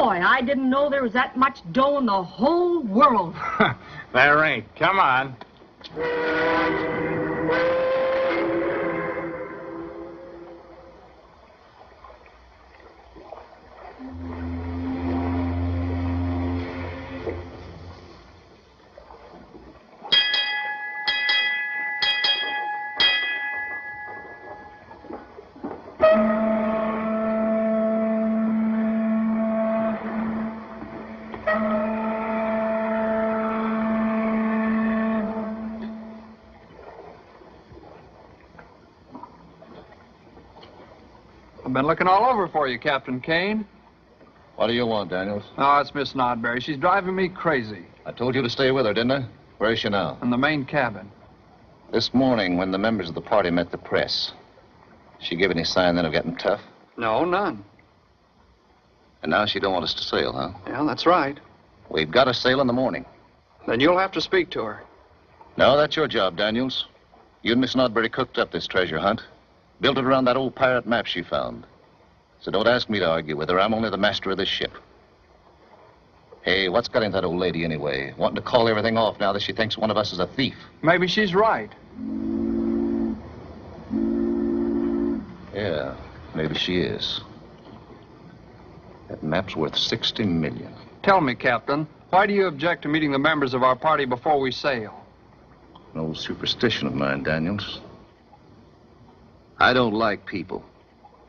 Boy, I didn't know there was that much dough in the whole world. There ain't. Come on. I've been looking all over for you, Captain Kane. What do you want, Daniels? Oh, it's Miss Nodbury. She's driving me crazy. I told you to stay with her, didn't I? Where is she now? In the main cabin. This morning, when the members of the party met the press, she give any sign then of getting tough? No, none. And now she don't want us to sail, huh? Yeah, that's right. We've got to sail in the morning. Then you'll have to speak to her. No, that's your job, Daniels. You and Miss Nodbury cooked up this treasure hunt. Built it around that old pirate map she found. So don't ask me to argue with her. I'm only the master of this ship. Hey, what's got into that old lady anyway? Wanting to call everything off now that she thinks one of us is a thief. Maybe she's right. Yeah, maybe she is. That map's worth 60 million. Tell me, Captain, why do you object to meeting the members of our party before we sail? An old superstition of mine, Daniels. I don't like people,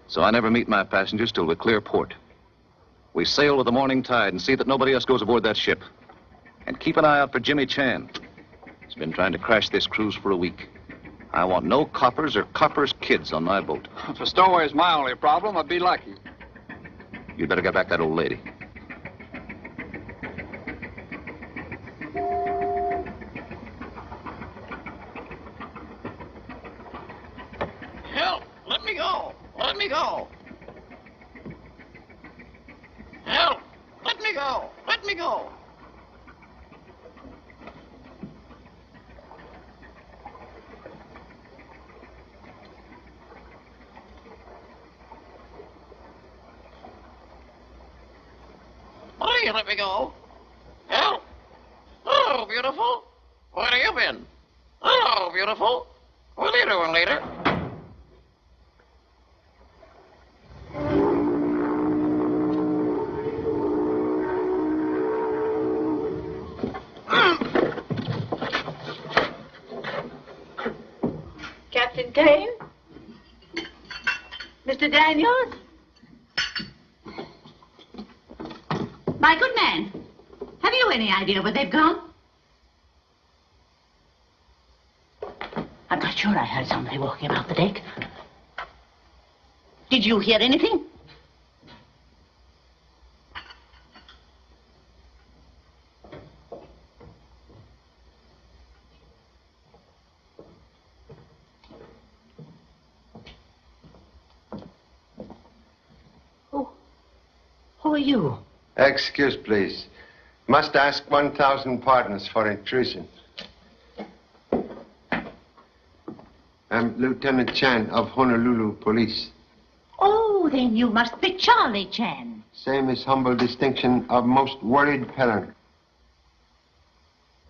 so I never meet my passengers till we clear port. We sail with the morning tide and see that nobody else goes aboard that ship. And keep an eye out for Jimmy Chan. He's been trying to crash this cruise for a week. I want no coppers or coppers' kids on my boat. If a stowaway is my only problem, I'd be lucky. You'd better get back that old lady. Help! Let me go! Let me go! Help! Let me go! Let me go! Please let me go! Help! Hello, beautiful! Where have you been? Hello, beautiful! What are you doing later? Captain Kane? Mr. Daniels? My good man, have you any idea where they've gone? I'm not sure I heard somebody walking about the deck. Did you hear anything? Who are you? Excuse, please. Must ask 1,000 pardons for intrusion. I'm Lieutenant Chan of Honolulu Police. Oh, then you must be Charlie Chan. Same as humble distinction of most worried parent.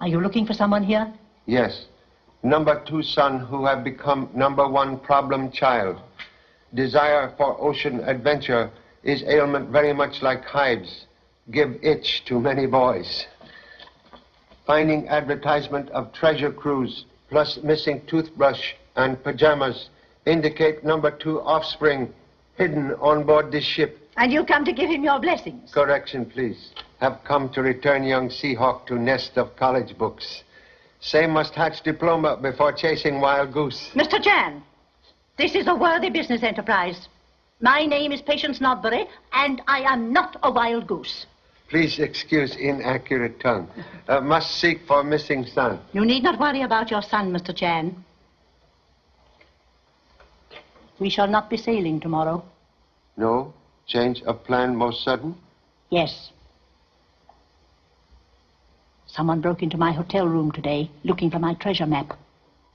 Are you looking for someone here? Yes. Number 2 son who have become number 1 problem child. Desire for ocean adventure is ailment very much like hives. Give itch to many boys. Finding advertisement of treasure cruise plus missing toothbrush and pajamas indicate number 2 offspring hidden on board this ship. And you come to give him your blessings? Correction, please. Have come to return young Seahawk to nest of college books. Same must hatch diploma before chasing wild goose. Mr. Chan, this is a worthy business enterprise. My name is Patience Nodbury, and I am not a wild goose. Please excuse inaccurate tongue. Must seek for missing son. You need not worry about your son, Mr. Chan. We shall not be sailing tomorrow. No? Change of plan most sudden? Yes. Someone broke into my hotel room today, looking for my treasure map.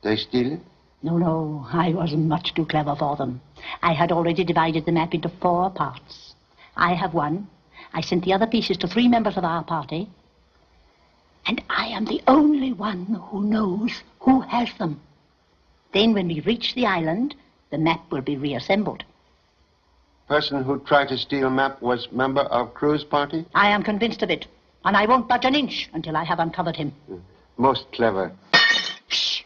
They steal it? No, I wasn't much too clever for them. I had already divided the map into 4 parts. I have 1, I sent the other pieces to 3 members of our party. And I am the only one who knows who has them. Then when we reach the island, the map will be reassembled. Person who tried to steal map was member of crew's party? I am convinced of it. And I won't budge an inch until I have uncovered him. Most clever. Shh.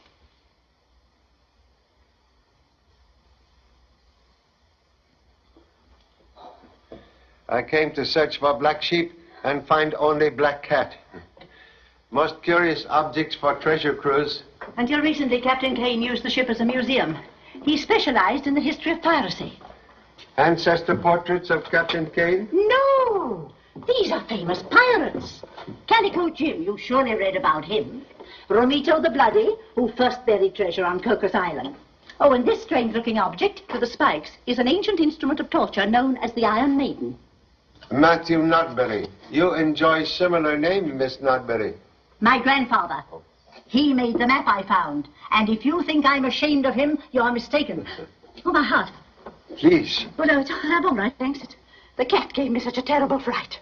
I came to search for black sheep and find only black cat. Most curious objects for treasure cruise. Until recently, Captain Kane used the ship as a museum. He specialized in the history of piracy. Ancestor portraits of Captain Kane? No! These are famous pirates. Calico Jim, you surely read about him. Romito the Bloody, who first buried treasure on Cocos Island. Oh, and this strange-looking object with the spikes is an ancient instrument of torture known as the Iron Maiden. Matthew Nodbury. You enjoy similar name, Miss Nodbury. My grandfather. He made the map I found. And if you think I'm ashamed of him, you're mistaken. Oh, my heart. Please. Oh, no, I'm all right, thanks. The cat gave me such a terrible fright.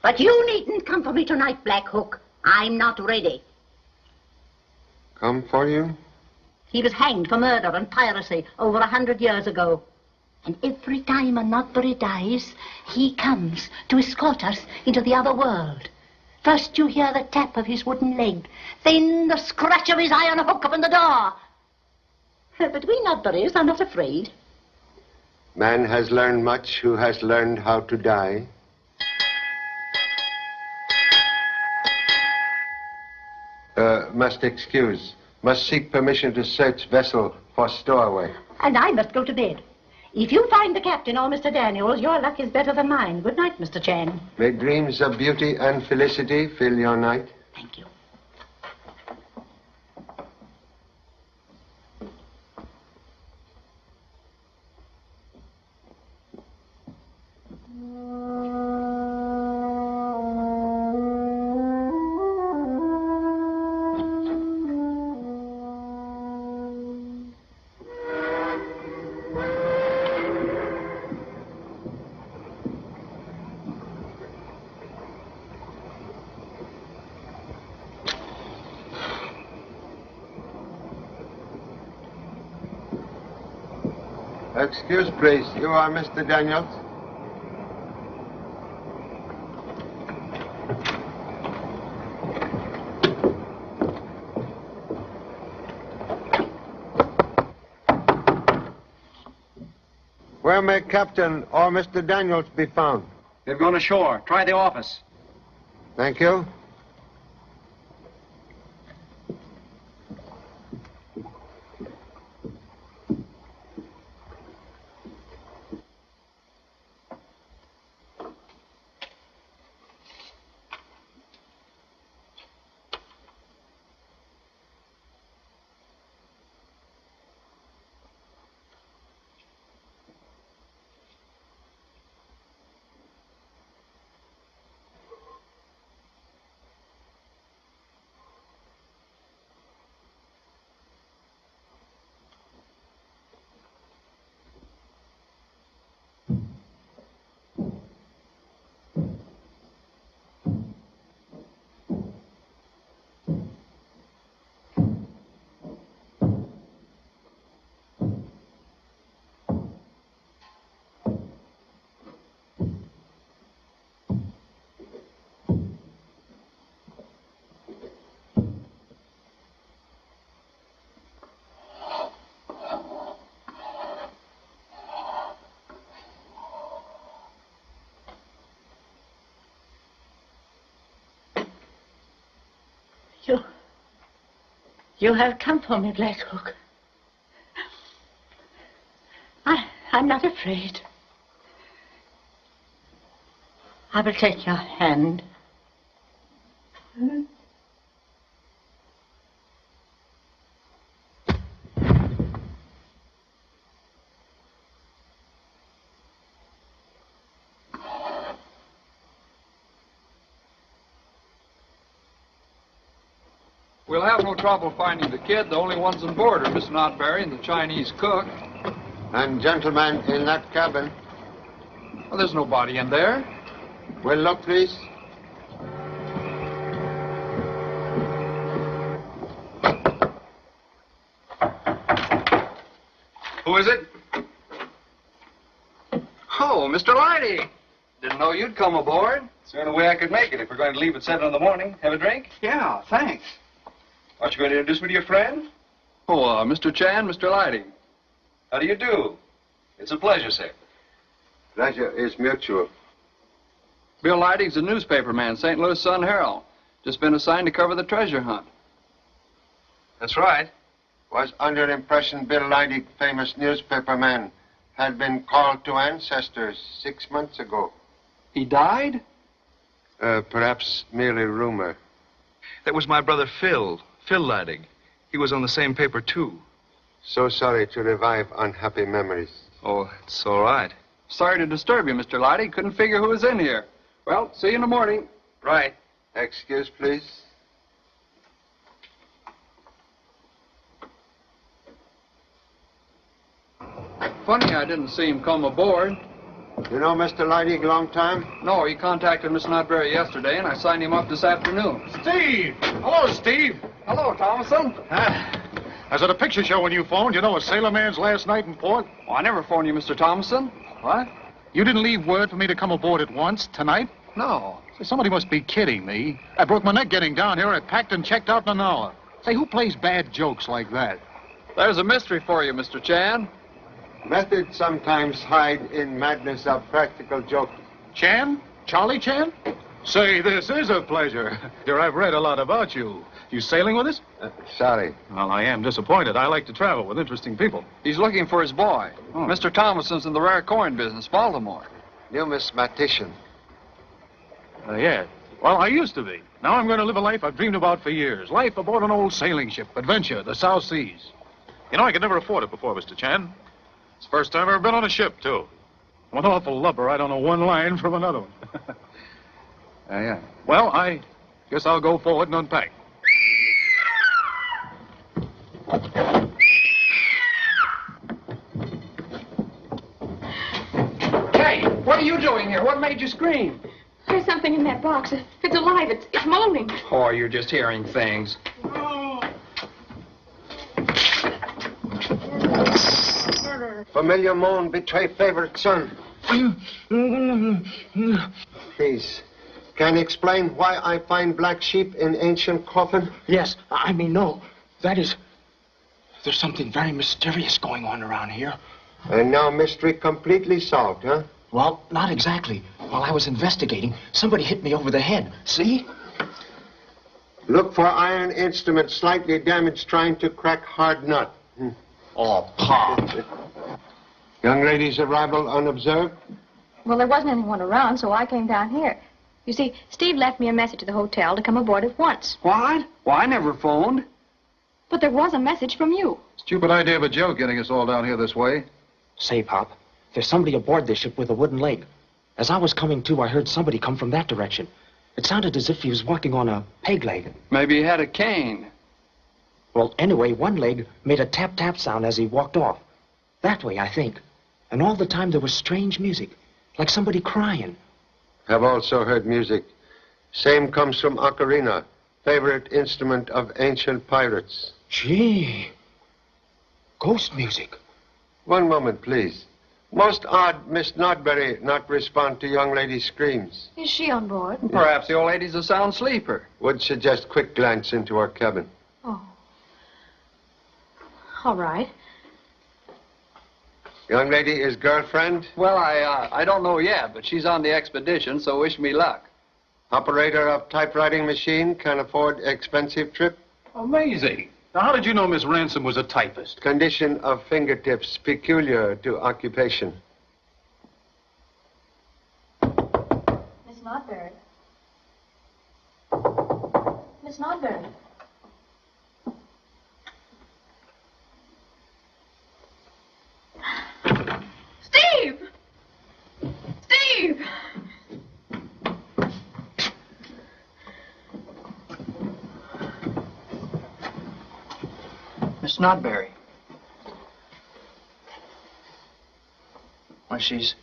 But you needn't come for me tonight, Black Hook. I'm not ready. Come for you? He was hanged for murder and piracy over 100 years ago. And every time a Nodbury dies, he comes to escort us into the other world. First you hear the tap of his wooden leg, then the scratch of his iron hook upon the door. But we Nodburys are not afraid. Man has learned much who has learned how to die. Must excuse. Must seek permission to search vessel for stowaway. And I must go to bed. If you find the captain or Mr. Daniels, your luck is better than mine. Good night, Mr. Chan. May dreams of beauty and felicity fill your night. Thank you. Excuse, please. You are Mr. Daniels? Where may Captain or Mr. Daniels be found? They've gone ashore. Try the office. Thank you. You have come for me, Black Hook. I'm not afraid. I will take your hand. We'll have no trouble finding the kid. The only ones on board are Miss Nodbury and the Chinese cook. And gentlemen in that cabin. Well, there's nobody in there. Well, look, please. Who is it? Oh, Mr. Lighty. Didn't know you'd come aboard. It's the only way I could make it if we're going to leave at 7 in the morning. Have a drink? Yeah, thanks. Aren't you going to introduce me to your friend? Oh, Mr. Chan, Mr. Lighty. How do you do? It's a pleasure, sir. Pleasure is mutual. Bill Lighty's a newspaper man, St. Louis Sun-Herald. Just been assigned to cover the treasure hunt. That's right. Was under impression Bill Leidig, famous newspaper man, had been called to ancestors 6 months ago. He died? Perhaps merely rumor. That was my brother Phil Ladig. He was on the same paper, too. So sorry to revive unhappy memories. Oh, it's all right. Sorry to disturb you, Mr. Lighty. Couldn't figure who was in here. Well, see you in the morning. Right. Excuse, please. Funny I didn't see him come aboard. You know Mr. Leidig long time? No, he contacted Miss Nodbury yesterday, and I signed him up this afternoon. Steve! Hello, Steve. Hello, Thomason. I was at a picture show when you phoned. You know, a sailor man's last night in port. Oh, I never phoned you, Mr. Thomason. What? You didn't leave word for me to come aboard at once tonight? No. Say, somebody must be kidding me. I broke my neck getting down here. I packed and checked out in an hour. Say, who plays bad jokes like that? There's a mystery for you, Mr. Chan. Method sometimes hide in madness of practical joke. Chan? Charlie Chan? Say, this is a pleasure. Dear, I've read a lot about you. You sailing with us? Sorry. Well, I am disappointed. I like to travel with interesting people. He's looking for his boy. Oh. Mr. Thomason's in the rare coin business, Baltimore. Numismatician. Yeah. Well, I used to be. Now I'm going to live a life I've dreamed about for years. Life aboard an old sailing ship. Adventure, the South Seas. You know, I could never afford it before, Mr. Chan. It's the first time I've ever been on a ship, too. I'm an awful lubber. I don't know one line from another one. Yeah. Well, I guess I'll go forward and unpack. Hey, what are you doing here? What made you scream? There's something in that box. It's alive. It's moaning. Oh, you're just hearing things. Familiar moan betray favorite son. Please. Can you explain why I find black sheep in ancient coffin? Yes, I mean, no. That is... There's something very mysterious going on around here. And now mystery completely solved, huh? Well, not exactly. While I was investigating, somebody hit me over the head. See? Look for iron instrument slightly damaged trying to crack hard nut. Oh, Pa. Young lady's arrival unobserved? Well, there wasn't anyone around, so I came down here. You see, Steve left me a message at the hotel to come aboard at once. What? Well, I never phoned. But there was a message from you. Stupid idea of a joke getting us all down here this way. Say, Pop, there's somebody aboard this ship with a wooden leg. As I was coming to, I heard somebody come from that direction. It sounded as if he was walking on a peg leg. Maybe he had a cane. Well, anyway, one leg made a tap-tap sound as he walked off. That way, I think. And all the time there was strange music, like somebody crying. Have also heard music. Same comes from ocarina, favorite instrument of ancient pirates. Gee. Ghost music. One moment, please. Most odd Miss Nodbury not respond to young lady's screams. Is she on board? Perhaps the old lady's a sound sleeper. Would suggest quick glance into her cabin. Oh. All right. Young lady is girlfriend, Well, I don't know yet, but she's on the expedition, so wish me luck. operator of typewriting machine, can afford expensive trip. Amazing. Now, how did you know Miss Ransom was a typist? Condition of fingertips peculiar to occupation. Miss Nodbury. Miss Nodbury. Steve! Steve! Miss Nodbury. Well, she's...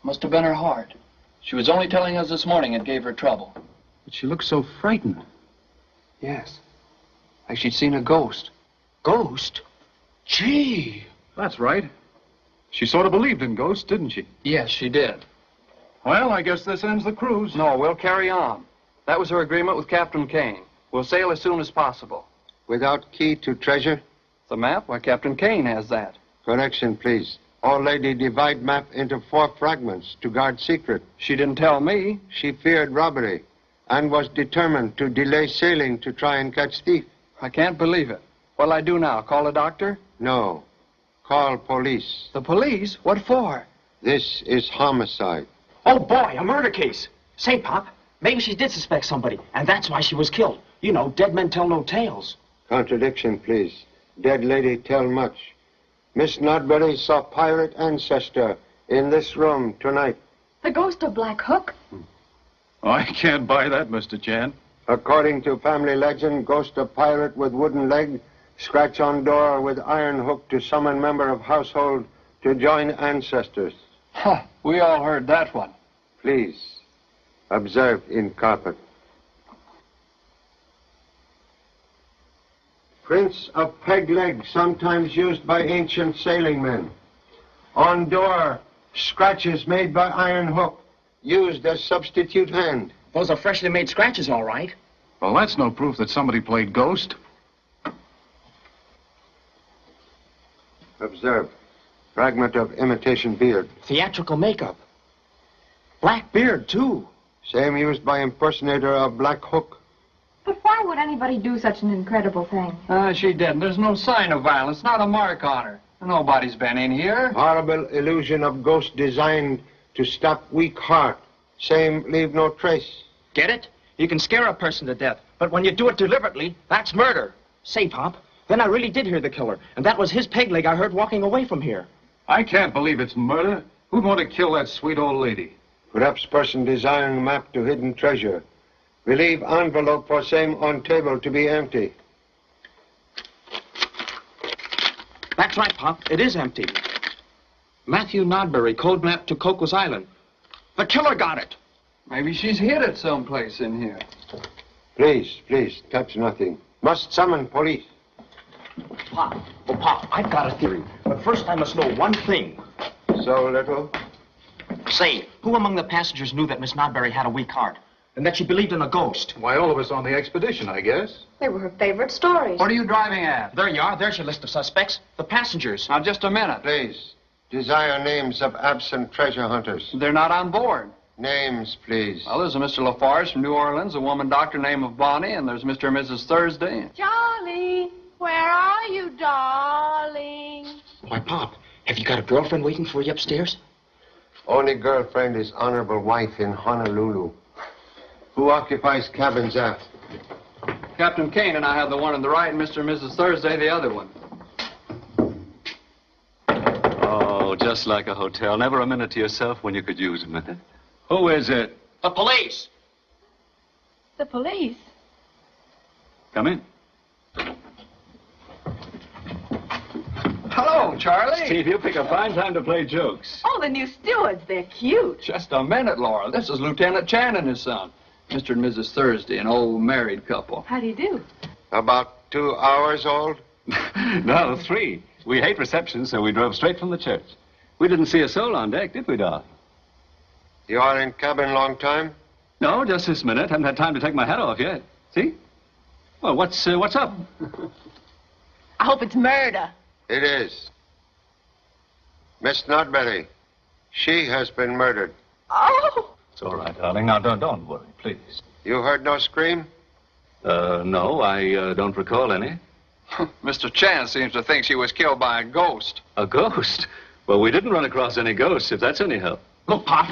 Must have been her heart. She was only telling us this morning it gave her trouble. But she looked so frightened. Yes. Like she'd seen a ghost. Ghost? Gee. That's right. She sort of believed in ghosts, didn't she? Yes, she did. Well, I guess this ends the cruise. No, we'll carry on. That was her agreement with Captain Kane. We'll sail as soon as possible. Without key to treasure? The map? Why, Captain Kane has that. Correction, please. Old lady divide map into 4 fragments to guard secret. She didn't tell me. She feared robbery and was determined to delay sailing to try and catch thief. I can't believe it. What'll I do now? Call a doctor? No. Call police. The police? What for? This is homicide. Oh, boy, a murder case. Say, Pop, maybe she did suspect somebody, and that's why she was killed. You know, dead men tell no tales. Contradiction, please. Dead lady tell much. Miss Nodbury saw pirate ancestor in this room tonight. The ghost of Black Hook? Oh, I can't buy that, Mr. Chan. According to family legend, ghost of pirate with wooden leg, scratch on door with iron hook to summon member of household to join ancestors. Huh, we all heard that one. Please, observe in carpet. Prints of peg leg, sometimes used by ancient sailing men. On door, scratches made by iron hook, used as substitute hand. Those are freshly made scratches, all right. Well, that's no proof that somebody played ghost. Observe. Fragment of imitation beard. Theatrical makeup. Black beard, too. Same used by impersonator of Black Hook. But why would anybody do such an incredible thing? She didn't. There's no sign of violence, not a mark on her. Nobody's been in here. Horrible illusion of ghost designed to stop weak heart. Same leave no trace. Get it? You can scare a person to death, but when you do it deliberately, that's murder. Say, Pop, then I really did hear the killer, and that was his peg leg I heard walking away from here. I can't believe it's murder. Who'd want to kill that sweet old lady? Perhaps person desiring map to hidden treasure. Relieve envelope for same on table to be empty. That's right, Pop. It is empty. Matthew Nodbury, code map to Cocos Island. The killer got it. Maybe she's hid it someplace in here. Please, please, touch nothing. Must summon police. Pop, oh, Pop, I've got a theory. But first I must know one thing. So little? Say, who among the passengers knew that Miss Nodbury had a weak heart? And that she believed in a ghost? Why, all of us on the expedition, I guess. They were her favorite stories. What are you driving at? There you are. There's your list of suspects. The passengers. Now, just a minute. Please, desire names of absent treasure hunters. They're not on board. Names, please. Well, there's a Mr. Lafarge from New Orleans, a woman doctor named of Bonnie, and there's Mr. and Mrs. Thursday. Charlie, where are you, darling? Why, Pop, have you got a girlfriend waiting for you upstairs? Only girlfriend is honorable wife in Honolulu. Who occupies cabins aft? Captain Kane and I have the one on the right, and Mr. and Mrs. Thursday the other one. Oh, just like a hotel. Never a minute to yourself when you could use a minute. Who is it? The police. The police? Come in. Hello, Charlie. Steve, you pick a fine time to play jokes. Oh, the new stewards, they're cute. Just a minute, Laura. This is Lieutenant Chan and his son. Mr. and Mrs. Thursday, an old married couple. How do you do? About 2 hours old? No, 3. We hate receptions, so we drove straight from the church. We didn't see a soul on deck, did we, Doc? You are in cabin long time? No, just this minute. Haven't had time to take my hat off yet. See? Well, what's up? I hope it's murder. It is. Miss Nodbury, she has been murdered. Oh! It's all right, darling. Now, don't worry, please. You heard no scream? No, I don't recall any. Mr. Chan seems to think she was killed by a ghost. A ghost? Well, we didn't run across any ghosts, if that's any help. Look, Pop,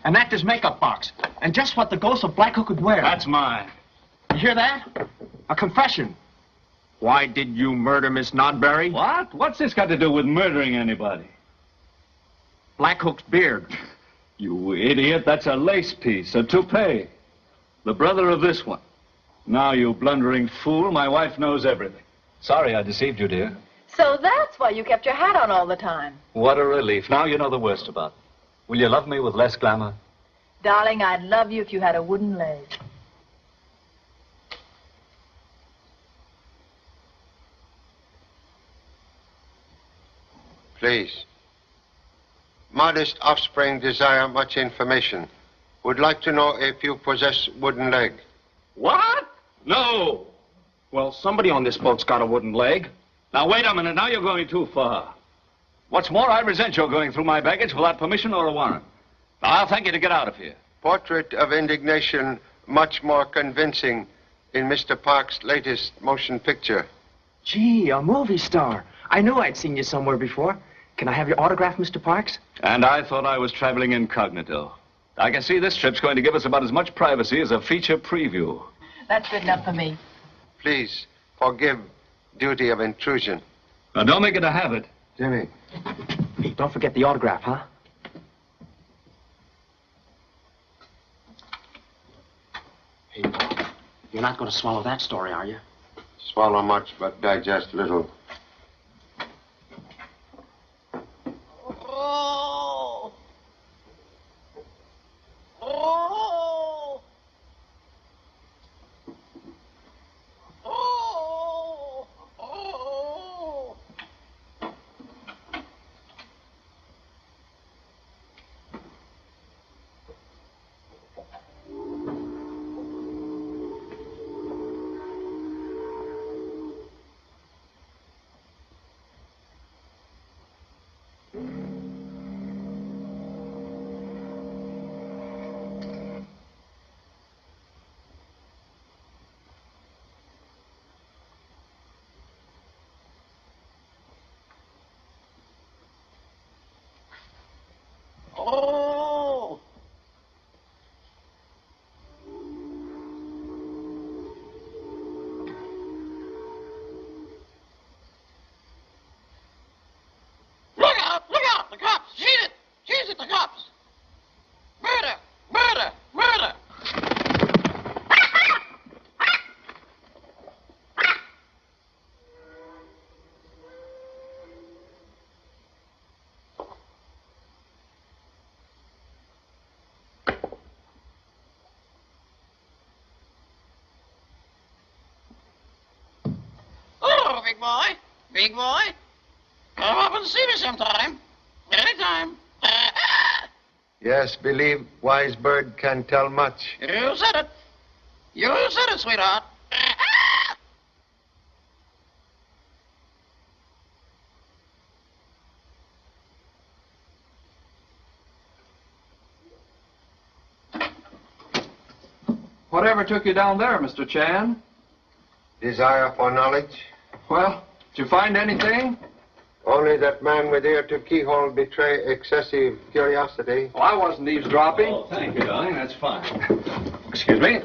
an actor's makeup box. And just what the ghost of Black Hook would wear. That's mine. You hear that? A confession. Why did you murder Miss Nodbury? What? What's this got to do with murdering anybody? Black Hook's beard. You idiot, that's a lace piece, a toupee. The brother of this one. Now, you blundering fool, my wife knows everything. Sorry I deceived you, dear. So that's why you kept your hat on all the time. What a relief. Now you know the worst about it. Will you love me with less glamour? Darling, I'd love you if you had a wooden leg. Please. Modest offspring desire much information. Would like to know if you possess wooden leg. What? No. Well, somebody on this boat's got a wooden leg. Now, wait a minute. Now you're going too far. What's more, I resent your going through my baggage without permission or a warrant. Now, I'll thank you to get out of here. Portrait of indignation much more convincing in Mr. Park's latest motion picture. Gee, a movie star. I knew I'd seen you somewhere before. Can I have your autograph, Mr. Parks? And I thought I was traveling incognito. I can see this trip's going to give us about as much privacy as a feature preview. That's good enough for me. Please forgive duty of intrusion. Now, don't make it a habit. Jimmy. Hey, don't forget the autograph, huh? Hey, you're not going to swallow that story, are you? Swallow much, but digest little. Oh. Oh. Oh. Oh. Oh! Look out! Look out! The cops! Seize it! Seize it! The cops! Murder! Murder! Murder! Oh, big boy. Big boy. Come up and see me sometime. Anytime. Yes, believe wise bird can tell much. You said it. You said it, sweetheart. Whatever took you down there, Mr. Chan? Desire for knowledge? Well, did you find anything? Only that man with ear to keyhole betray excessive curiosity. Well, I wasn't eavesdropping. Oh, thank you, darling. That's fine. Excuse me.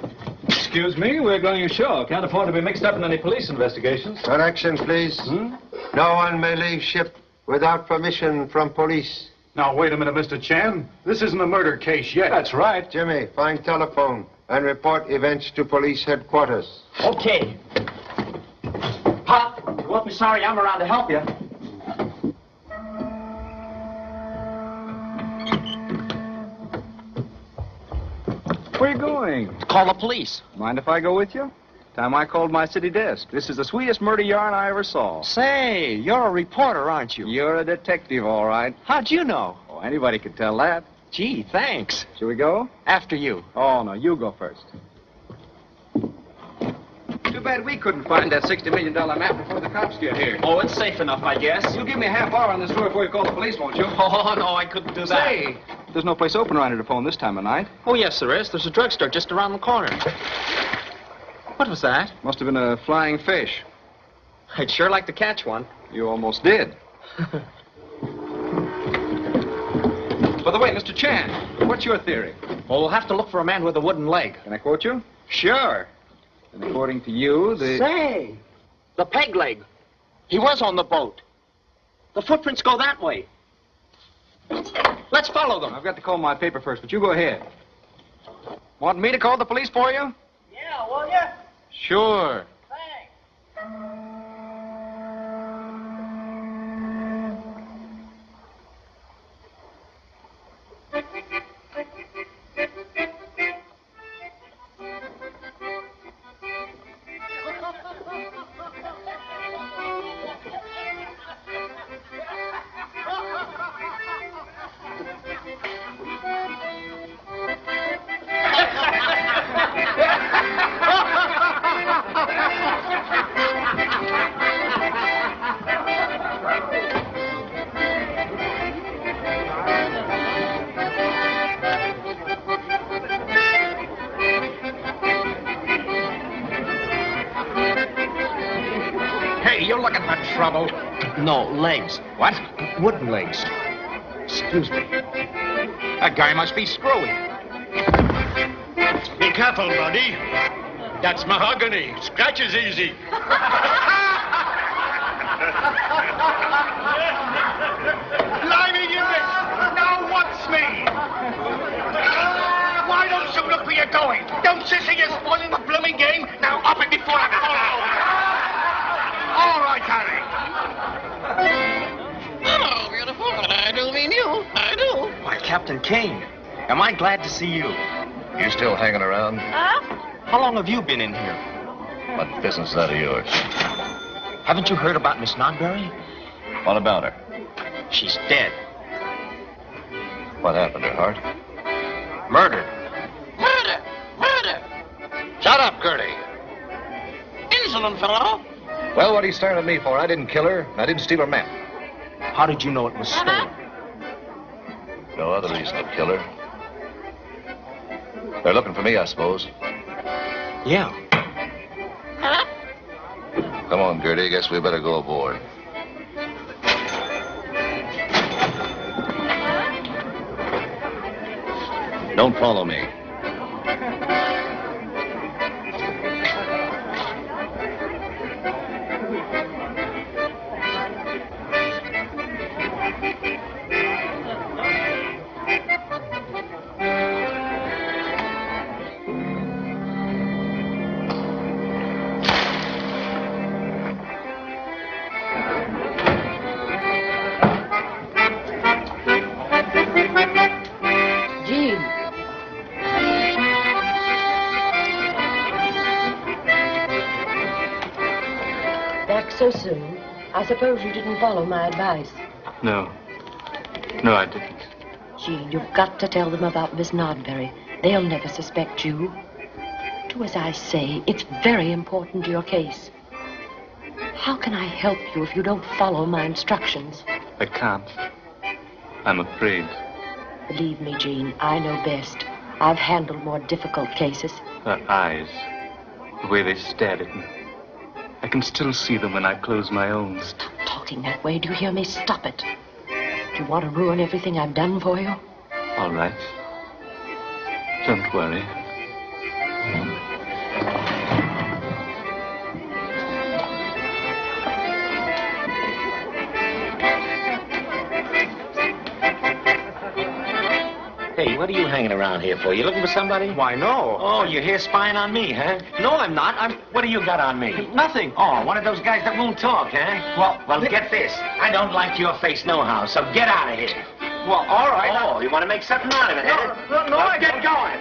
Excuse me. We're going ashore. Can't afford to be mixed up in any police investigations. Correction, please. No one may leave ship without permission from police. Now, wait a minute, Mr. Chan. This isn't a murder case yet. That's right. Jimmy, find telephone and report events to police headquarters. Okay. Pop, you won't be sorry I'm around to help you. Where are you going? Call the police. Mind if I go with you? Time I called my city desk. This is the sweetest murder yarn I ever saw. Say, you're a reporter, aren't you? You're a detective, all right. How'd you know? Oh, anybody could tell that. Gee, thanks. Shall we go? After you. Oh, no, you go first. Too bad we couldn't find that $60 million map before the cops get here. Oh, it's safe enough, I guess. You'll give me a half hour on this tour before you call the police, won't you? Oh, no, I couldn't do that. Say, there's no place open around here to phone this time of night. Oh, yes, there is. There's a drugstore just around the corner. What was that? Must have been a flying fish. I'd sure like to catch one. You almost did. By the way, Mr. Chan, what's your theory? Well, we'll have to look for a man with a wooden leg. Can I quote you? Sure. And according to you, the... Say, the peg leg. He was on the boat. The footprints go that way. Let's follow them. I've got to call my paper first, but you go ahead. Want me to call the police for you? Yeah, will ya? Sure. Thanks. looking for trouble? No, legs. What? Wooden legs. Excuse me. That guy must be screwy. Be careful, buddy. That's mahogany. Scratches easy. Blimey, you miss! Now what's me? Why don't you look where you're going? Don't you see you're spoiling the blooming game? Now up it before I fall out. All right, Harry. Oh, beautiful. I do mean you. I do. Why, Captain Kane, am I glad to see you? You still hanging around? How long have you been in here? What business is that of yours? Haven't you heard about Miss Nodbury? What about her? She's dead. What happened to her heart? Murdered. Murder. Murder. Shut up, Gertie. Insolent fellow. Well, what are you staring at me for? I didn't kill her, and I didn't steal her map. How did you know it was stolen? No other reason to kill her. They're looking for me, I suppose. Yeah. Huh? Come on, Gertie. Guess we better go aboard. Don't follow me. So soon, I suppose you didn't follow my advice. No. No, I didn't. Gene, you've got to tell them about Miss Nodbury. They'll never suspect you. Do as I say. It's very important to your case. How can I help you if you don't follow my instructions? I can't. I'm afraid. Believe me, Gene, I know best. I've handled more difficult cases. Her eyes, the way they stared at me. I can still see them when I close my own. Stop talking that way. Do you hear me? Stop it. Do you want to ruin everything I've done for you? All right. Don't worry. Hey, what are you hanging around here for? You looking for somebody? Why, no. Oh, you're here spying on me, huh? No, I'm not. What do you got on me? Nothing. Oh, one of those guys that won't talk, huh? Well, get this. I don't like your face nohow, so get out of here. Well, all right. Oh, you want to make something out of it, huh? No, well, get going.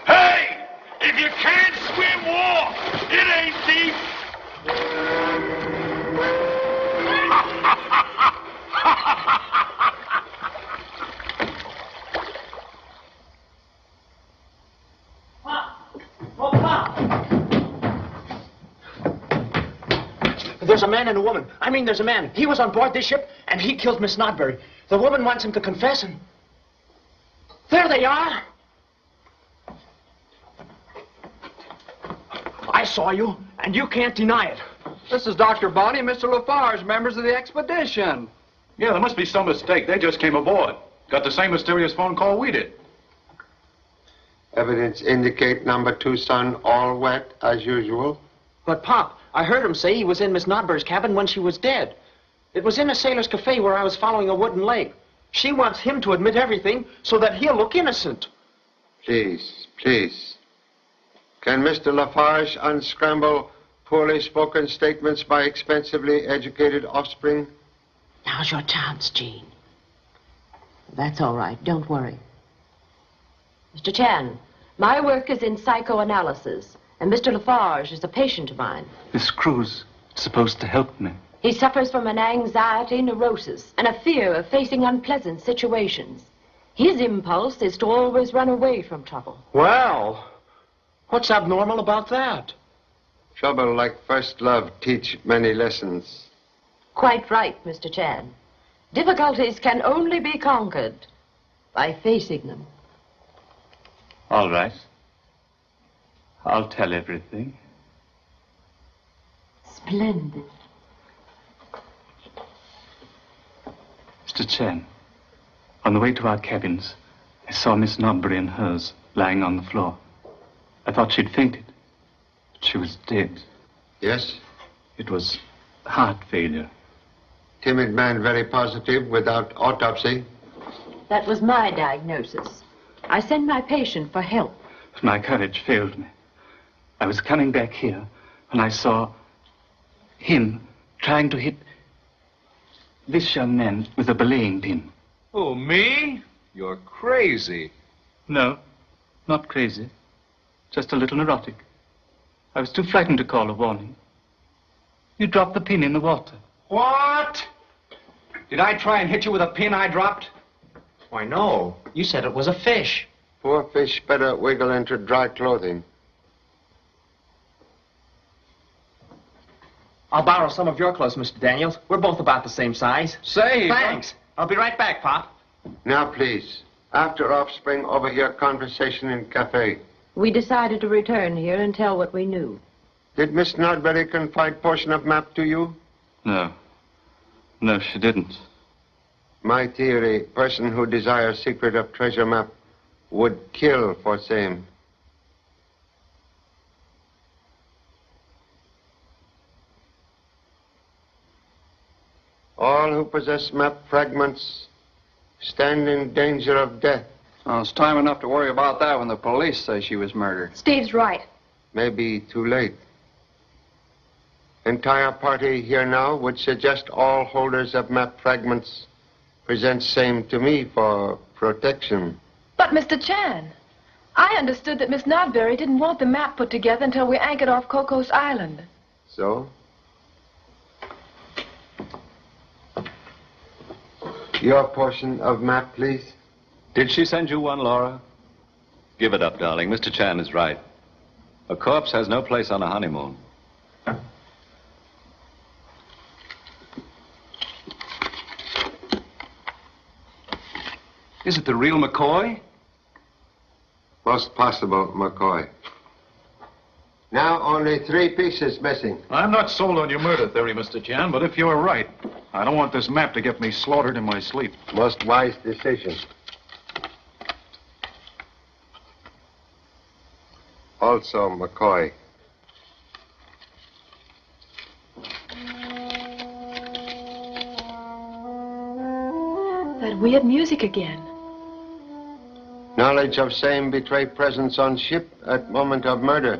Hey! If you can't swim, walk! It ain't deep! There's a man and a woman. I mean, there's a man. He was on board this ship, and he killed Miss Nodbury. The woman wants him to confess, and there they are. I saw you, and you can't deny it. This is Dr. Bonney and Mr. Lafarge, members of the expedition. Yeah, there must be some mistake. They just came aboard. Got the same mysterious phone call we did. Evidence indicate number 2 son all wet as usual. But, Pop, I heard him say he was in Miss Nodbury's cabin when she was dead. It was in a sailor's cafe where I was following a wooden leg. She wants him to admit everything so that he'll look innocent. Please, please. Can Mr. Lafarge unscramble poorly spoken statements by expensively educated offspring? Now's your chance, Gene. That's all right. Don't worry. Mr. Chan, my work is in psychoanalysis, and Mr. Lafarge is a patient of mine. This crew's supposed to help me. He suffers from an anxiety neurosis and a fear of facing unpleasant situations. His impulse is to always run away from trouble. Well, what's abnormal about that? Trouble like first love teach many lessons. Quite right, Mr. Chan. Difficulties can only be conquered by facing them. All right. I'll tell everything. Splendid. Mr. Chen, on the way to our cabins, I saw Miss Nodbury and hers lying on the floor. I thought she'd fainted, but she was dead. Yes? It was heart failure. Timid man, very positive, without autopsy. That was my diagnosis. I sent my patient for help. But my courage failed me. I was coming back here when I saw him trying to hit this young man with a belaying pin. Oh, me? You're crazy. No, not crazy. Just a little neurotic. I was too frightened to call a warning. You dropped the pin in the water. What? Did I try and hit you with a pin I dropped? Why, no. You said it was a fish. Poor fish better wiggle into dry clothing. I'll borrow some of your clothes, Mr. Daniels. We're both about the same size. Say, thanks. I'll be right back, Pop. Now, please. After offspring, over here, conversation in cafe. We decided to return here and tell what we knew. Did Miss Nodbury confide portion of map to you? No. No, she didn't. My theory, person who desires secret of treasure map would kill for same. All who possess map fragments stand in danger of death. Well, it's time enough to worry about that when the police say she was murdered. Steve's right. Maybe too late. Entire party here now would suggest all holders of map fragments present same to me for protection. But, Mr. Chan, I understood that Miss Nodbury didn't want the map put together until we anchored off Cocos Island. So? Your portion of map, please. Did she send you one, Laura? Give it up, darling. Mr. Chan is right. A corpse has no place on a honeymoon. Is it the real McCoy? Most possible, McCoy. Now only 3 pieces missing. I'm not sold on your murder theory, Mr. Chan, but if you're right, I don't want this map to get me slaughtered in my sleep. Most wise decision. Also, McCoy. That weird music again. Knowledge of same betray presence on ship at moment of murder.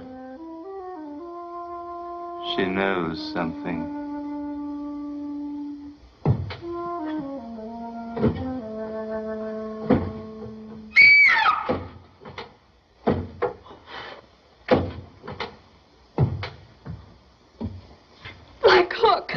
She knows something. Black Hook.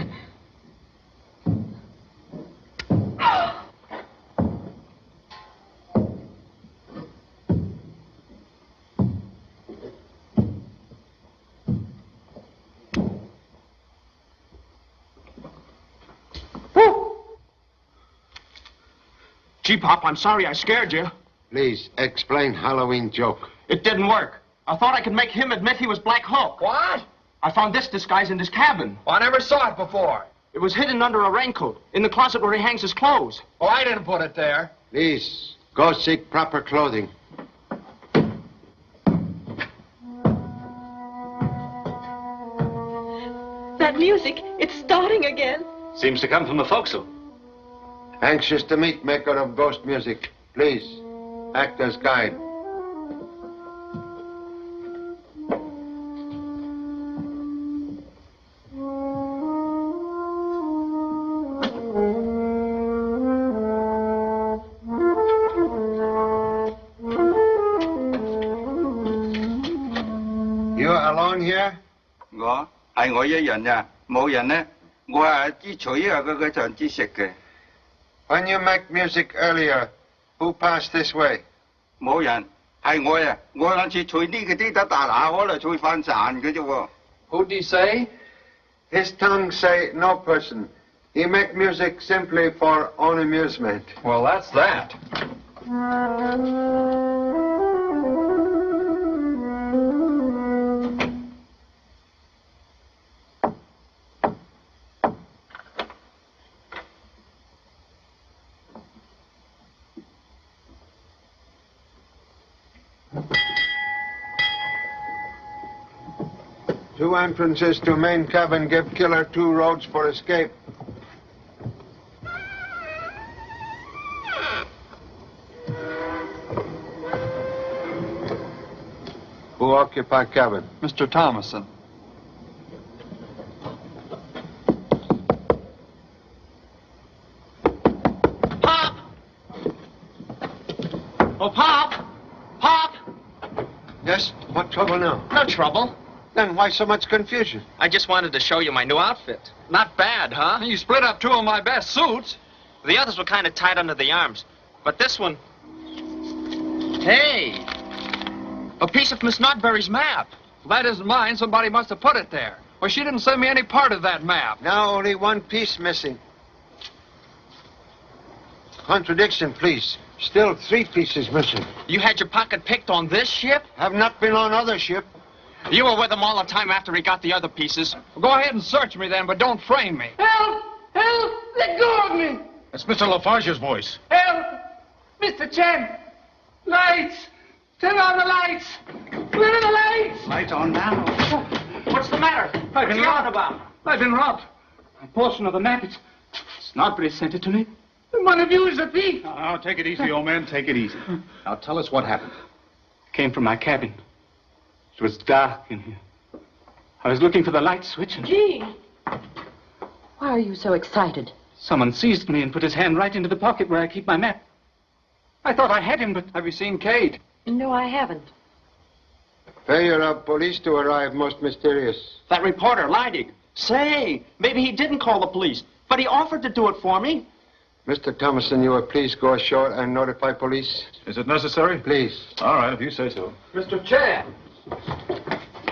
Gee, Pop, I'm sorry I scared you. Please, explain Halloween joke. It didn't work. I thought I could make him admit he was Black Hook. What? I found this disguise in his cabin. Well, I never saw it before. It was hidden under a raincoat, in the closet where he hangs his clothes. Oh, I didn't put it there. Please, go seek proper clothing. That music, it's starting again. Seems to come from the forecastle. Anxious to meet maker of ghost music. Please, act as guide. You alone here? 我係我一人呀，冇人呢。我係支取啊，嗰陣支食嘅。 When you make music earlier, who passed this way? 冇人，係我呀。我諗住取呢個啲得大拿，可能取翻賺嘅啫喎。Who did he say? His tongue say no person. He make music simply for own amusement. Well, that's that. 2 entrances to main cabin. Give killer 2 roads for escape. Who occupy cabin? Mr. Thomason. Pop! Oh, Pop! Pop! Yes? What trouble now? No trouble. Then why so much confusion? I just wanted to show you my new outfit. Not bad, huh? You split up 2 of my best suits. The others were kind of tight under the arms. But this one... Hey! A piece of Miss Nodbury's map. That isn't mine. Somebody must have put it there. Well, she didn't send me any part of that map. Now only 1 piece missing. Contradiction, please. Still 3 pieces missing. You had your pocket picked on this ship? Have not been on other ship. You were with him all the time after he got the other pieces. Well, go ahead and search me then, but don't frame me. Help! Help! Let go of me! It's Mr. Lafarge's voice. Help! Mr. Chen! Lights! Turn on the lights! Where are the lights? Light on now. What's the matter? I've been What's robbed. about? I've been robbed. A portion of the map. It's Nodbury sent it to me. One of you is a thief. Now, take it easy, old man. Take it easy. Now, tell us what happened. Came from my cabin. It was dark in here. I was looking for the light switch and... Gee! Why are you so excited? Someone seized me and put his hand right into the pocket where I keep my map. I thought I had him, but... Have you seen Kate? No, I haven't. Failure of police to arrive most mysterious. That reporter, Leidig. Say, maybe he didn't call the police, but he offered to do it for me. Mr. Thomason, you will please go ashore and notify police? Is it necessary? Please. All right, if you say so. Mr. Chan.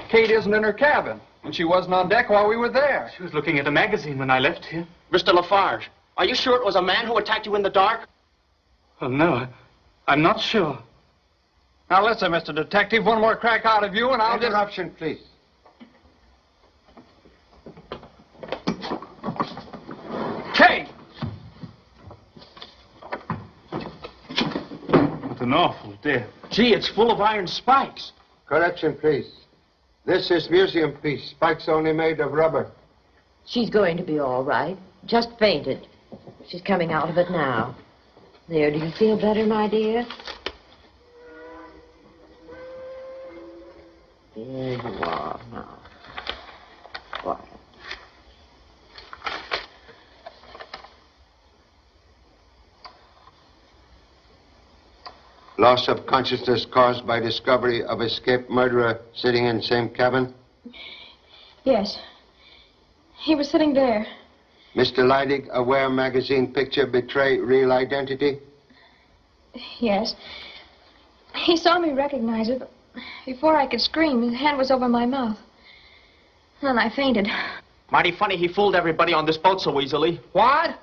Kate isn't in her cabin, and she wasn't on deck while we were there. She was looking at a magazine when I left here. Mr. Lafarge, are you sure it was a man who attacked you in the dark? Well, no, I'm not sure. Now listen, Mr. Detective, one more crack out of you and I'll Interruption, please. Kate! What an awful death. Gee, it's full of iron spikes. Correction, please. This is museum piece. Spikes only made of rubber. She's going to be all right. Just fainted. She's coming out of it now. There, do you feel better, my dear? There you are now. Quiet. Loss of consciousness caused by discovery of escaped murderer sitting in same cabin. Yes. He was sitting there. Mr. Leidig, aware magazine picture betray real identity? Yes. He saw me recognize it. Before I could scream, his hand was over my mouth. Then I fainted. Mighty funny he fooled everybody on this boat so easily. What?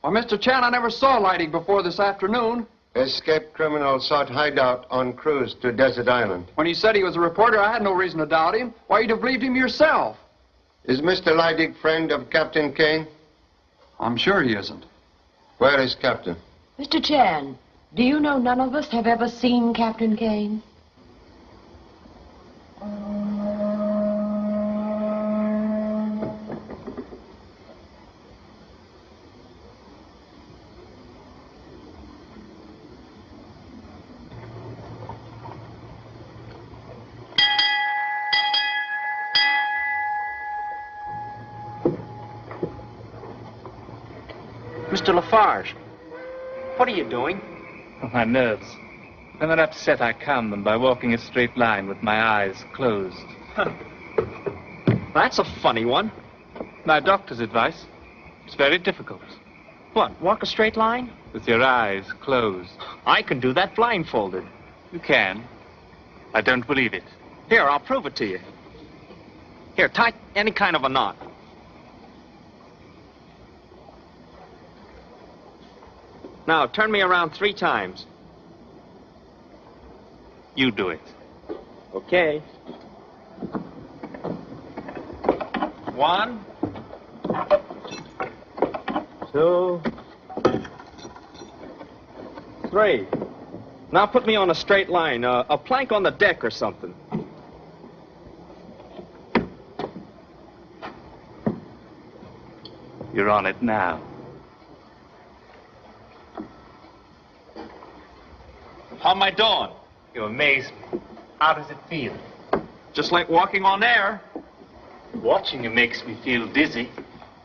Well, Mr. Chan, I never saw Leidig before this afternoon. Escaped criminal sought hideout on cruise to Desert Island. When he said he was a reporter, I had no reason to doubt him. Why, you'd have believed him yourself. Is Mr. Leidig friend of Captain Kane? I'm sure he isn't. Where is Captain? Mr. Chan, do you know none of us have ever seen Captain Kane? Mr. Lafarge, what are you doing? My nerves. When they're upset, I calm them by walking a straight line with my eyes closed. That's a funny one. My doctor's advice. It's very difficult. What, walk a straight line? With your eyes closed. I can do that blindfolded. You can. I don't believe it. Here, I'll prove it to you. Here, tie any kind of a knot. Now, turn me around 3 times. You do it. Okay. 1, 2, 3. Now put me on a straight line, a plank on the deck or something. You're on it now. How am I doing? You amaze me. How does it feel? Just like walking on air. Watching you makes me feel dizzy.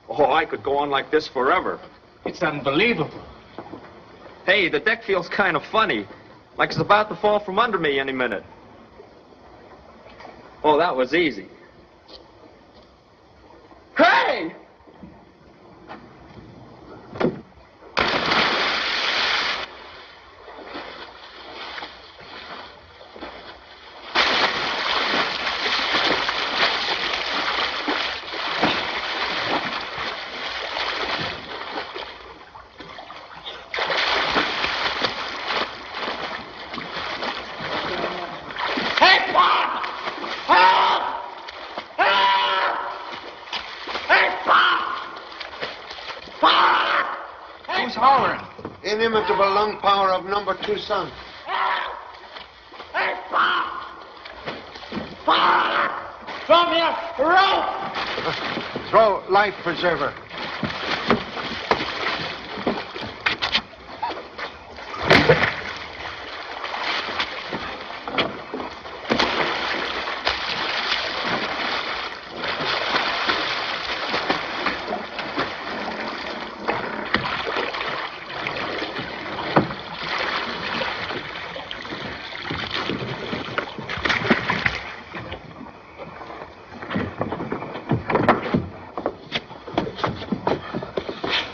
Oh, I could go on like this forever. It's unbelievable. Hey, the deck feels kind of funny. Like it's about to fall from under me any minute. Oh, that was easy. Hey! Inimitable lung power of number 2 son. Throw me a rope! Throw life preserver.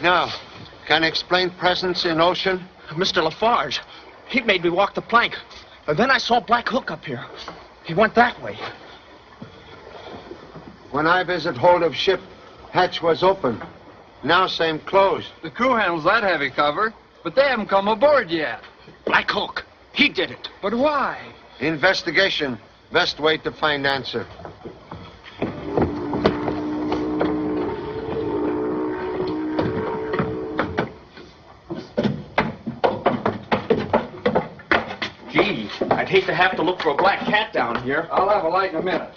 Now, can you explain presence in ocean? Mr. Lafarge, he made me walk the plank. And then I saw Black Hook up here. He went that way. When I visit hold of ship, hatch was open. Now same closed. The crew handles that heavy cover, but they haven't come aboard yet. Black Hook, he did it. But why? Investigation. Best way to find answer. Gee, I'd hate to have to look for a black cat down here. I'll have a light in a minute.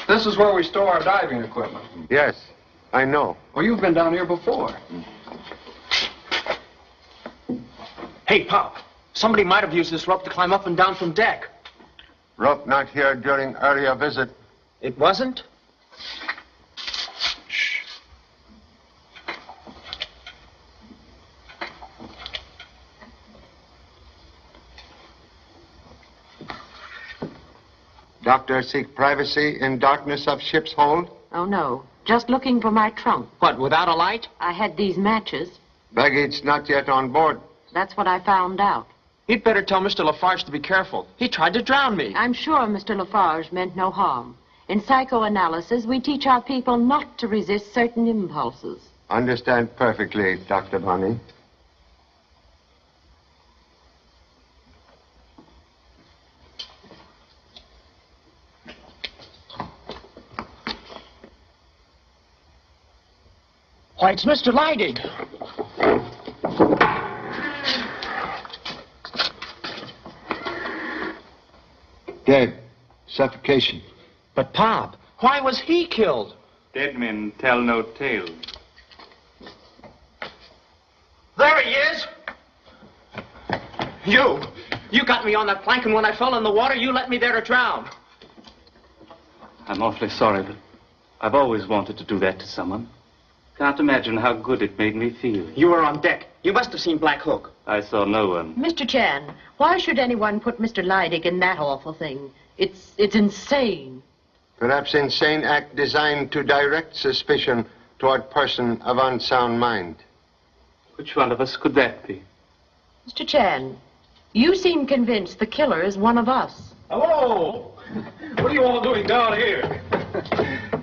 This is where we store our diving equipment. Yes, I know. Well, you've been down here before. Hey, Pop, somebody might have used this rope to climb up and down from deck. Rope not here during earlier visit. It wasn't? Doctor seek privacy in darkness of ship's hold? Oh, no. Just looking for my trunk. What, without a light? I had these matches. Baggage not yet on board. That's what I found out. You'd better tell Mr. Lafarge to be careful. He tried to drown me. I'm sure Mr. Lafarge meant no harm. In psychoanalysis, we teach our people not to resist certain impulses. Understand perfectly, Dr. Bonnie. Why, it's Mr. Leidig. Dead. Suffocation. But, Pop, why was he killed? Dead men tell no tales. There he is! You got me on that plank, and when I fell in the water, you let me there to drown. I'm awfully sorry, but I've always wanted to do that to someone. Can't imagine how good it made me feel. You were on deck. You must have seen Black Hook. I saw no one. Mr. Chan, why should anyone put Mr. Leidig in that awful thing? It's insane. Perhaps insane act designed to direct suspicion toward person of unsound mind. Which one of us could that be? Mr. Chan, you seem convinced the killer is one of us. Hello! What are you all doing down here?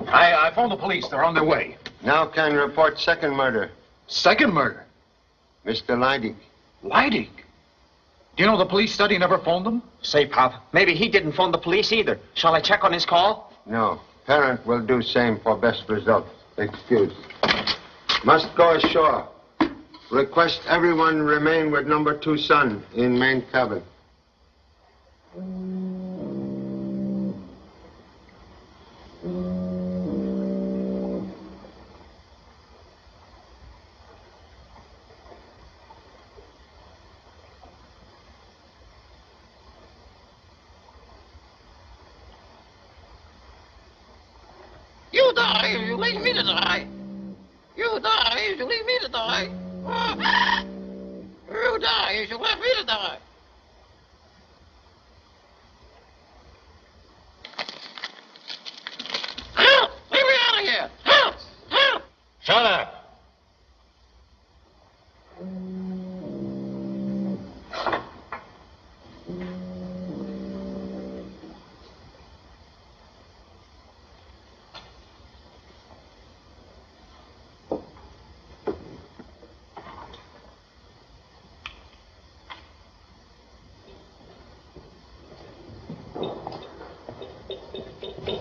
I phoned the police. They're on their way. Now can report second murder. Second murder? Mr. Leidig. Leidig? Do you know the police said he never phoned them? Say, Pop, maybe he didn't phone the police either. Shall I check on his call? No. Parent will do same for best result. Excuse. Must go ashore. Request everyone remain with number 2 son in main cabin. You die if you leave me to die. You die if you leave me to die. You die if you leave me to die. Help! Leave me out of here! Help! Help! Shut up.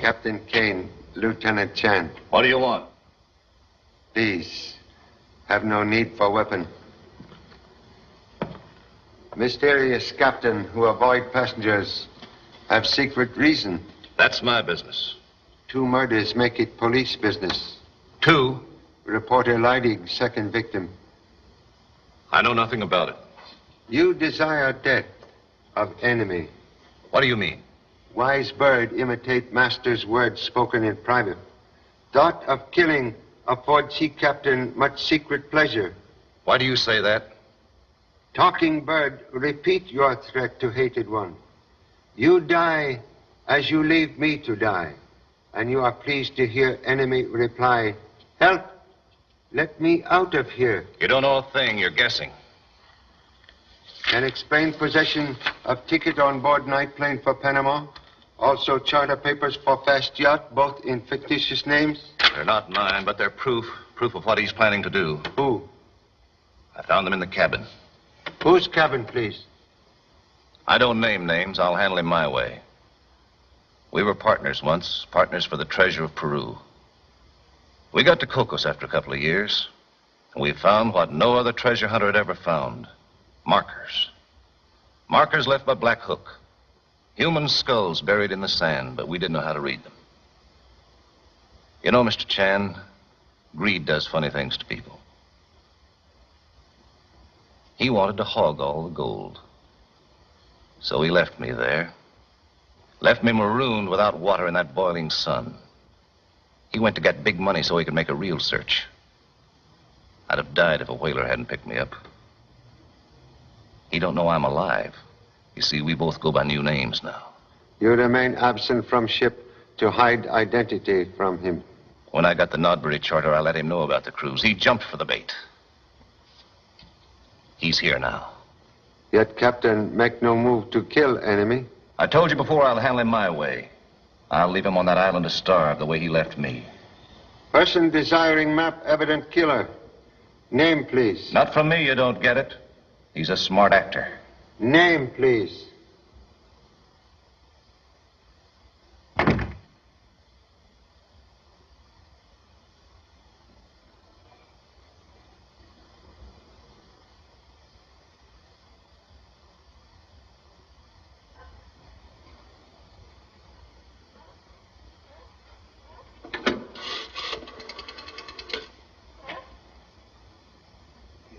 Captain Kane, Lieutenant Chan. What do you want? Please, have no need for weapon. Mysterious captain who avoid passengers have secret reason. That's my business. 2 murders make it police business. 2? Reporter Leidig, second victim. I know nothing about it. You desire death of enemy. What do you mean? Wise bird imitate master's words spoken in private. Thought of killing affords sea captain much secret pleasure. Why do you say that? Talking bird, repeat your threat to hated one. You die as you leave me to die. And you are pleased to hear enemy reply, help, let me out of here. You don't know a thing, you're guessing. And explain possession of ticket on board night plane for Panama. Also charter papers for fast yacht, both in fictitious names. They're not mine, but they're proof of what he's planning to do. Who? I found them in the cabin. Whose cabin, please? I don't name names. I'll handle him my way. We were partners once, partners for the treasure of Peru. We got to Cocos after a couple of years, and we found what no other treasure hunter had ever found. Markers. Markers left by Black Hook. Human skulls buried in the sand, but we didn't know how to read them. You know, Mr. Chan, greed does funny things to people. He wanted to hog all the gold. So he left me there. Left me marooned without water in that boiling sun. He went to get big money so he could make a real search. I'd have died if a whaler hadn't picked me up. He don't know I'm alive. You see, we both go by new names now. You remain absent from ship to hide identity from him. When I got the Nodbury charter, I let him know about the cruise. He jumped for the bait. He's here now. Yet, Captain, make no move to kill enemy. I told you before I'll handle him my way. I'll leave him on that island to starve the way he left me. Person desiring map, evident killer. Name, please. Not from me, you don't get it. He's a smart actor. Name, please.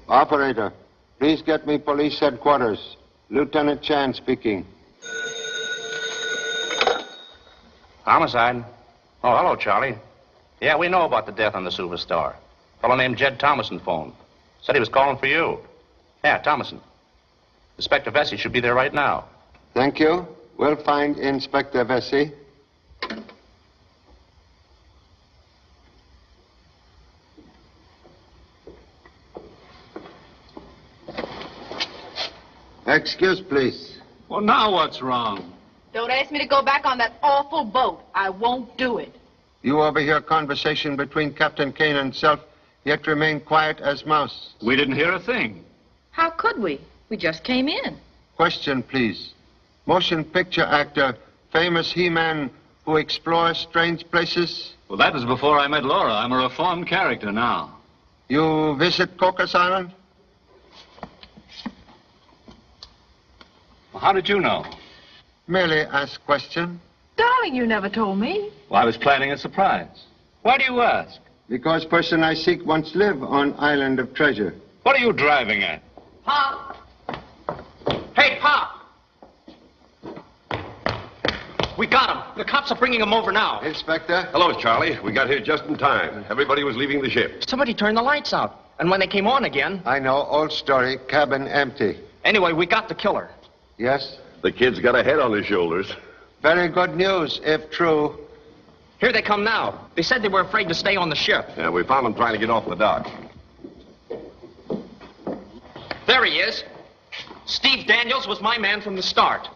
Operator, please get me police headquarters. Lieutenant Chan speaking. Homicide. Oh, hello, Charlie. Yeah, we know about the death on the Superstar. A fellow named Jed Thomason phoned. Said he was calling for you. Yeah, Thomason. Inspector Vesey should be there right now. Thank you. We'll find Inspector Vesey. Excuse, please. Well, now what's wrong? Don't ask me to go back on that awful boat. I won't do it. You overhear conversation between Captain Kane and self, yet remain quiet as mouse. We didn't hear a thing. How could we? We just came in. Question, please. Motion picture actor, famous He-Man who explores strange places. Well, that was before I met Laura. I'm a reformed character now. You visit Cocos Island? Well, how did you know? Merely ask question. Darling, you never told me. Well, I was planning a surprise. Why do you ask? Because person I seek once live on Island of Treasure. What are you driving at? Pop! Hey, Pop! We got him. The cops are bringing him over now. Inspector? Hello, Charlie. We got here just in time. Everybody was leaving the ship. Somebody turned the lights out. And when they came on again... I know. Old story. Cabin empty. Anyway, we got the killer. Yes? The kid's got a head on his shoulders. Very good news, if true. Here they come now. They said they were afraid to stay on the ship. Yeah, we found him trying to get off the dock. There he is. Steve Daniels was my man from the start.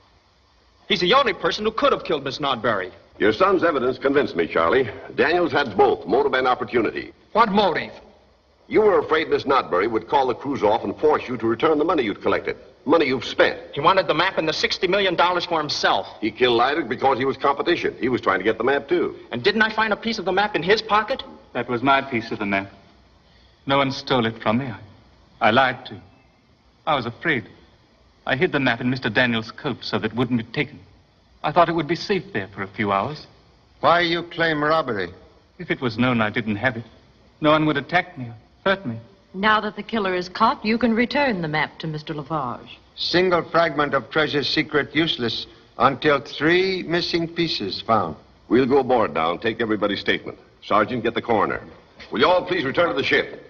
He's the only person who could have killed Miss Nodbury. Your son's evidence convinced me, Charlie. Daniels had both motive and opportunity. What motive? You were afraid Miss Nodbury would call the cruise off and force you to return the money you'd collected. Money you've spent. He wanted the map and the $60 million for himself. He killed Lydic because he was competition. He was trying to get the map, too. And didn't I find a piece of the map in his pocket? That was my piece of the map. No one stole it from me. I lied to you. I was afraid. I hid the map in Mr. Daniels' coat so that it wouldn't be taken. I thought it would be safe there for a few hours. Why you claim robbery? If it was known I didn't have it, no one would attack me or hurt me. Now that the killer is caught, you can return the map to Mr. Lafarge. Single fragment of treasure's secret useless until 3 missing pieces found. We'll go aboard now and take everybody's statement. Sergeant, get the coroner. Will you all please return to the ship?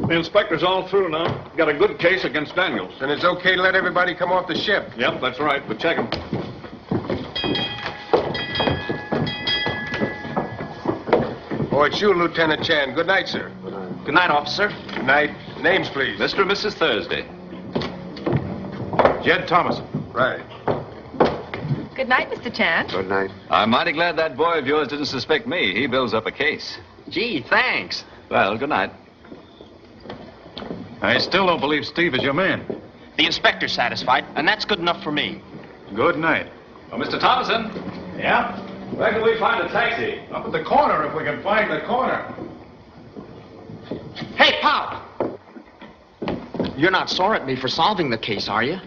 The inspector's all through now. Got a good case against Daniels. Then it's okay to let everybody come off the ship. Yep, that's right. But check him. Oh, it's you, Lieutenant Chan. Good night, sir. Good night, officer. Good night. Names, please. Mr. and Mrs. Thursday. Jed Thomason. Right. Good night, Mr. Chan. Good night. I'm mighty glad that boy of yours didn't suspect me. He builds up a case. Gee, thanks. Well, good night. I still don't believe Steve is your man. The inspector's satisfied, and that's good enough for me. Good night. Oh, Mr. Thomason? Yeah? Where can we find a taxi? Up at the corner, if we can find the corner. Hey, Pop! You're not sore at me for solving the case, are you?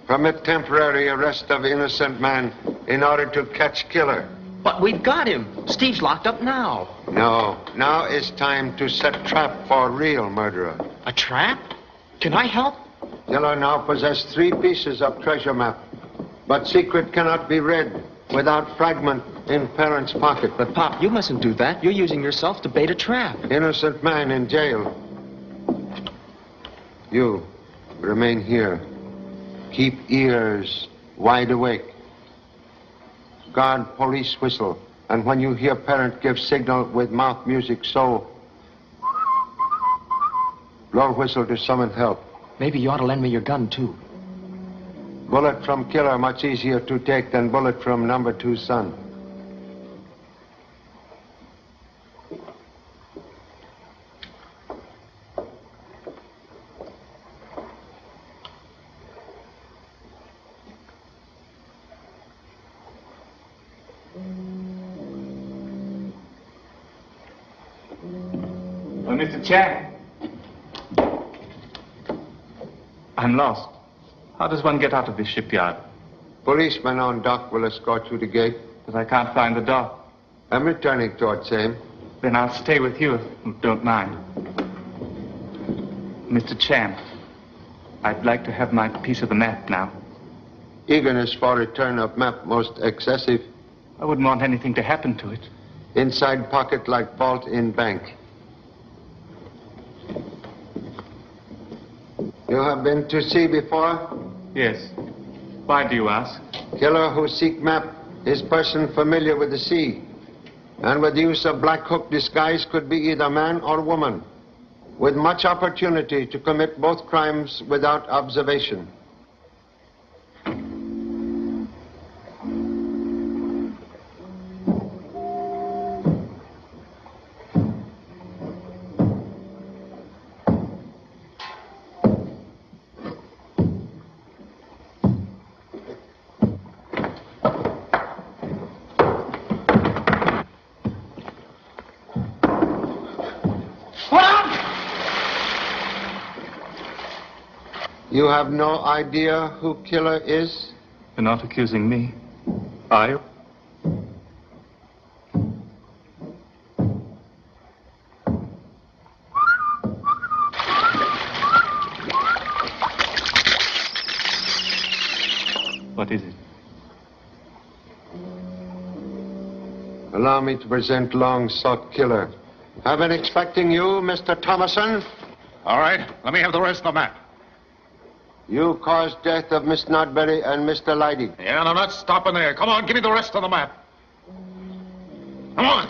Permit temporary arrest of innocent man in order to catch killer. But we've got him. Steve's locked up now. No. Now is time to set trap for real murderer. A trap? Can I help? Killer now possess 3 pieces of treasure map. But secret cannot be read without fragment in parent's pocket. But, Pop, you mustn't do that. You're using yourself to bait a trap. Innocent man in jail. You, remain here. Keep ears wide awake. Guard police whistle. And when you hear parent give signal with mouth music, so blow whistle to summon help. Maybe you ought to lend me your gun, too. Bullet from killer much easier to take than bullet from number 2 son. Oh, Mr. Chan. I'm lost. How does one get out of this shipyard? Policeman on dock will escort you to gate. But I can't find the dock. I'm returning towards same. Then I'll stay with you if you don't mind. Mr. Chan, I'd like to have my piece of the map now. Eagerness for return of map most excessive. I wouldn't want anything to happen to it. Inside pocket like vault in bank. You have been to sea before? Yes. Why do you ask? Killer who seek map is person familiar with the sea. And with use of black hook disguise could be either man or woman. With much opportunity to commit both crimes without observation. You have no idea who killer is? You're not accusing me, are you? Allow me to present long-sought killer. I've been expecting you, Mr. Thomason. All right, let me have the rest of the map. You caused death of Miss Nodbury and Mr. Leidig. Yeah, and I'm not stopping there. Come on, give me the rest of the map. Come on.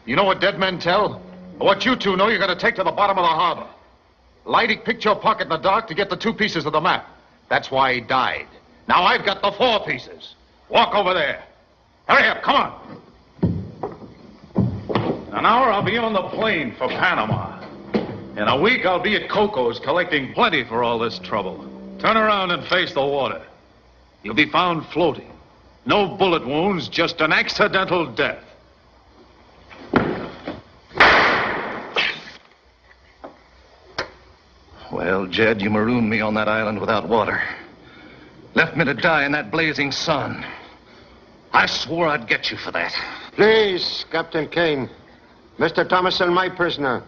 You know what dead men tell? What you two know, you're going to take to the bottom of the harbor. Leidig picked your pocket in the dark to get the 2 pieces of the map. That's why he died. Now I've got the 4 pieces. Walk over there. Hurry up, come on. In an hour, I'll be on the plane for Panama. In a week, I'll be at Cocos collecting plenty for all this trouble. Turn around and face the water. You'll be found floating. No bullet wounds, just an accidental death. Well, Jed, you marooned me on that island without water. Left me to die in that blazing sun. I swore I'd get you for that. Please, Captain Kane. Mr. Thomason, my prisoner.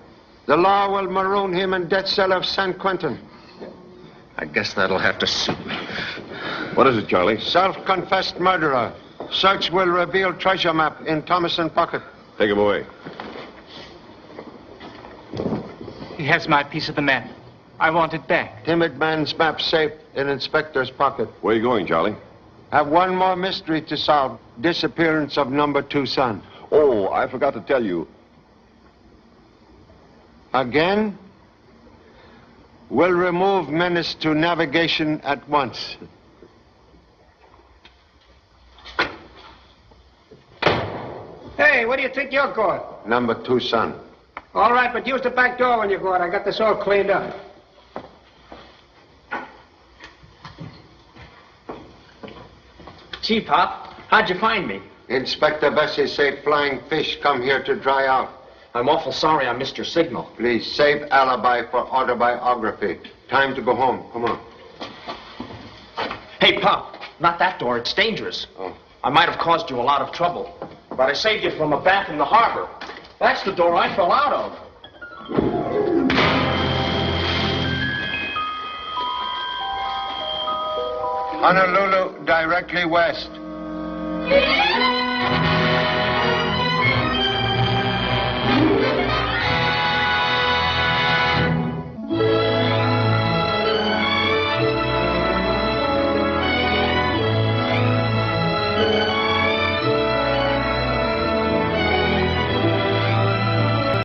The law will maroon him in death cell of San Quentin. I guess that'll have to suit me. What is it, Charlie? Self-confessed murderer. Search will reveal treasure map in Thomason pocket. Take him away. He has my piece of the map. I want it back. Timid man's map safe in inspector's pocket. Where are you going, Charlie? Have one more mystery to solve. Disappearance of number 2 son. Oh, I forgot to tell you. Again? We'll remove menace to navigation at once. Hey, where do you think you're going? Number 2 son. All right, but use the back door when you go out. I got this all cleaned up. Gee, Pop, how'd you find me? Inspector Bessie say flying fish come here to dry out. I'm awful sorry I missed your signal. Please, save alibi for autobiography. Time to go home. Come on. Hey, Pop, not that door. It's dangerous. Oh. I might have caused you a lot of trouble, but I saved you from a bath in the harbor. That's the door I fell out of. Honolulu, directly west.